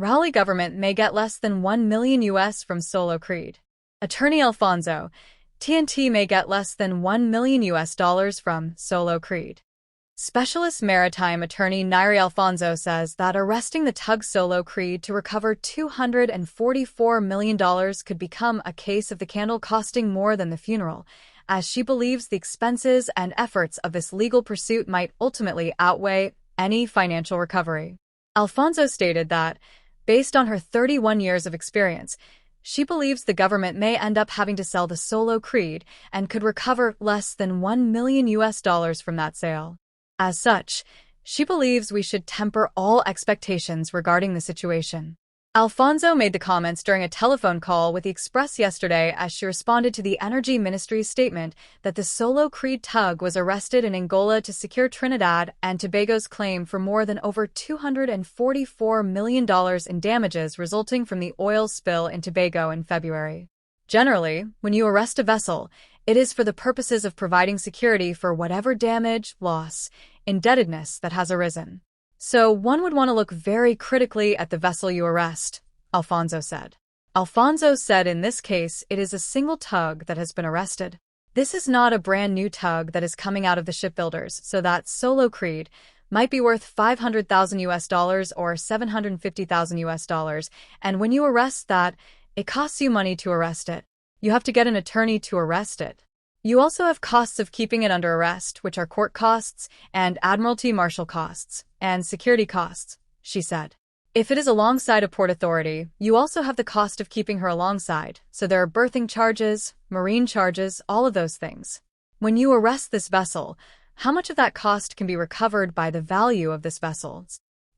Rowley government may get less than $1 million US from solo creed. Attorney Alfonso, TNT may get less than $1 million US from solo creed. Specialist maritime attorney Nairi Alfonso says that arresting the tug Solo Creed to recover $244 million could become a case of the candle costing more than the funeral, as she believes the expenses and efforts of this legal pursuit might ultimately outweigh any financial recovery. Alfonso stated that, based on her 31 years of experience, she believes the government may end up having to sell the Solo Creed and could recover less than $1 million US from that sale. As such, she believes we should temper all expectations regarding the situation. Alfonso made the comments during a telephone call with the Express yesterday as she responded to the Energy Ministry's statement that the Solo Creed tug was arrested in Angola to secure Trinidad and Tobago's claim for more than over $244 million in damages resulting from the oil spill in Tobago in February. Generally, when you arrest a vessel, it is for the purposes of providing security for whatever damage, loss, indebtedness that has arisen. So one would want to look very critically at the vessel you arrest, Alfonso said. Alfonso said in this case it is a single tug that has been arrested. This is not a brand new tug that is coming out of the shipbuilders, so that Solo Creed might be worth $500,000 US or $750,000 US, and when you arrest that, it costs you money to arrest it. You have to get an attorney to arrest it. You also have costs of keeping it under arrest, which are court costs and admiralty marshal costs and security costs, she said. If it is alongside a port authority, you also have the cost of keeping her alongside, so there are berthing charges, marine charges, all of those things. When you arrest this vessel, how much of that cost can be recovered by the value of this vessel?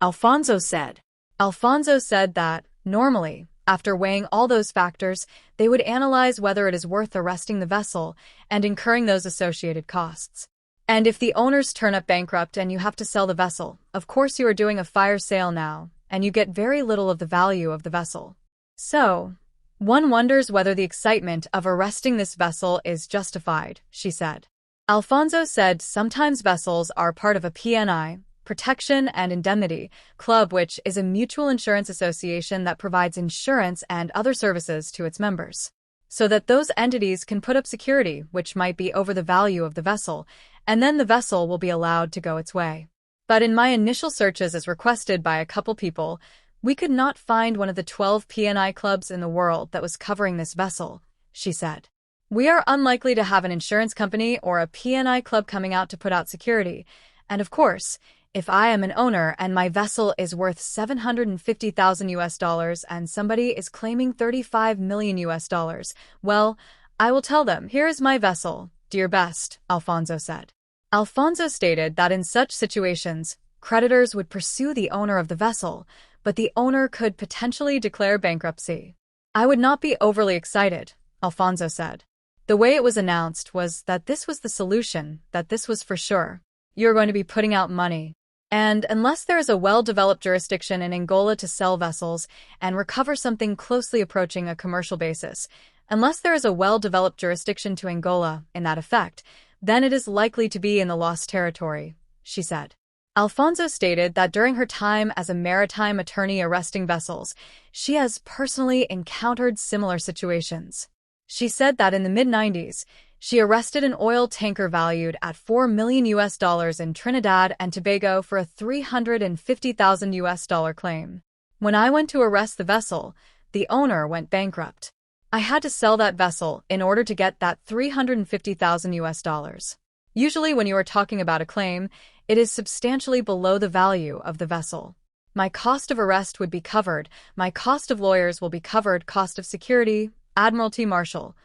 Alfonso said. Alfonso said that, normally, after weighing all those factors, they would analyze whether it is worth arresting the vessel and incurring those associated costs. And if the owners turn up bankrupt and you have to sell the vessel, of course you are doing a fire sale now, and you get very little of the value of the vessel. So, one wonders whether the excitement of arresting this vessel is justified, she said. Alfonso said sometimes vessels are part of a PNI, Protection and Indemnity Club, which is a mutual insurance association that provides insurance and other services to its members, so that those entities can put up security, which might be over the value of the vessel, and then the vessel will be allowed to go its way. But in my initial searches as requested by a couple people, we could not find one of the 12 PNI clubs in the world that was covering this vessel, she said. We are unlikely to have an insurance company or a PNI club coming out to put out security, and of course, if I am an owner and my vessel is worth $750,000 US and somebody is claiming $35 million US, well, I will tell them, here is my vessel, do your best, Alfonso said. Alfonso stated that in such situations, creditors would pursue the owner of the vessel, but the owner could potentially declare bankruptcy. I would not be overly excited, Alfonso said. The way it was announced was that this was the solution, that this was for sure. You're going to be putting out money. And unless there is a well-developed jurisdiction in Angola to sell vessels and recover something closely approaching a commercial basis, unless there is a well-developed jurisdiction to Angola in that effect, then it is likely to be in the lost territory, she said. Alfonso stated that during her time as a maritime attorney arresting vessels, she has personally encountered similar situations. She said that in the mid-90s, she arrested an oil tanker valued at $4 million US in Trinidad and Tobago for a $350,000 US claim. When I went to arrest the vessel, the owner went bankrupt. I had to sell that vessel in order to get that $350,000 US. Usually when you are talking about a claim, it is substantially below the value of the vessel. My cost of arrest would be covered, my cost of lawyers will be covered, cost of security, admiralty marshal,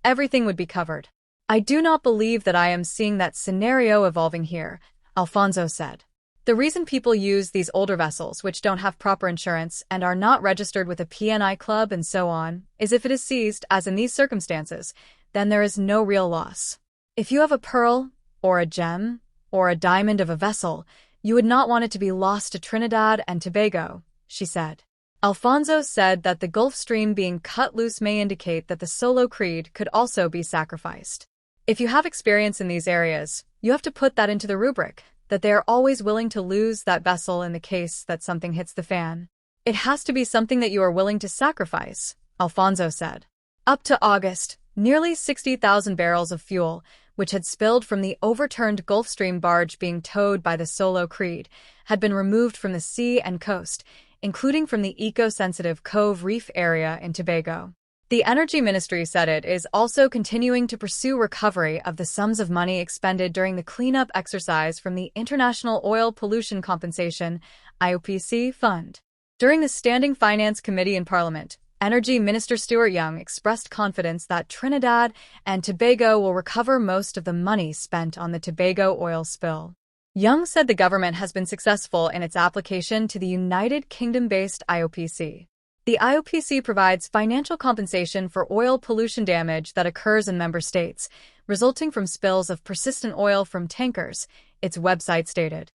everything would be covered. I do not believe that I am seeing that scenario evolving here, Alfonso said. The reason people use these older vessels which don't have proper insurance and are not registered with a PNI club and so on, is if it is seized, as in these circumstances, then there is no real loss. If you have a pearl, or a gem, or a diamond of a vessel, you would not want it to be lost to Trinidad and Tobago, she said. Alfonso said that the Gulf Stream being cut loose may indicate that the Solo Creed could also be sacrificed. If you have experience in these areas, you have to put that into the rubric, that they are always willing to lose that vessel in the case that something hits the fan. It has to be something that you are willing to sacrifice, Alfonso said. Up to August, nearly 60,000 barrels of fuel, which had spilled from the overturned Gulf Stream barge being towed by the Solo Creed, had been removed from the sea and coast, including from the eco-sensitive Cove Reef area in Tobago. The Energy Ministry said it is also continuing to pursue recovery of the sums of money expended during the cleanup exercise from the International Oil Pollution Compensation (IOPC) Fund. During the Standing Finance Committee in Parliament, Energy Minister Stuart Young expressed confidence that Trinidad and Tobago will recover most of the money spent on the Tobago oil spill. Young said the government has been successful in its application to the United Kingdom-based IOPC. The IOPC provides financial compensation for oil pollution damage that occurs in member states, resulting from spills of persistent oil from tankers, its website stated.